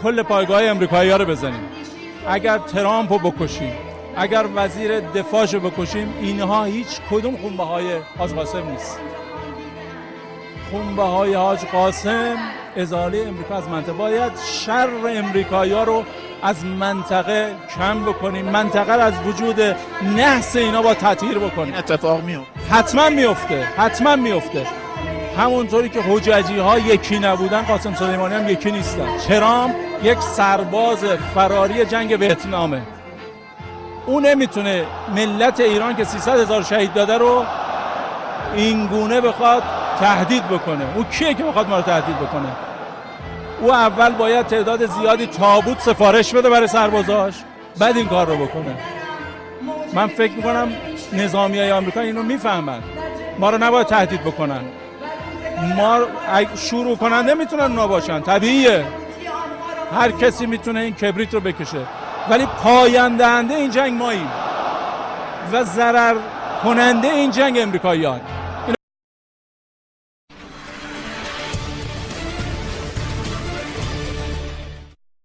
کل پایگاه امریکایی‌ها رو بزنیم، اگر ترامپ رو بکشیم، اگر وزیر دفاعش رو بکشیم، اینها هیچ کدوم خونبه‌های حاج قاسم نیست. خونبه‌های حاج قاسم ازاله امریکا از منطقه. باید شر امریکایی‌ها رو از منطقه کم بکنیم، منطقه رو از وجود نحس اینا با تطهیر بکنیم. اتفاق میفته، حتما میفته. همونطوری که حججی ها یکی نبودن، قاسم سلیمانی هم یکی نیستن. ترامپ یک سرباز فراری جنگ ویتنامه. اون نمیتونه ملت ایران که 300,000 شهید داده رو این گونه بخواد تهدید بکنه. او کیه که بخواد ما رو تهدید بکنه؟ او اول باید تعداد زیادی تابوت سفارش بده برای سربازاش، بعد این کار رو بکنه. من فکر میکنم نظامیای آمریکا اینو میفهمن، ما رو نباید تهدید بکنن. ما شروع کننده میتونن اونا باشن، طبیعیه، هر کسی میتونه این کبریت رو بکشه، ولی پایان دهنده این جنگ ماییم و ضرر کننده این جنگ امریکاییان.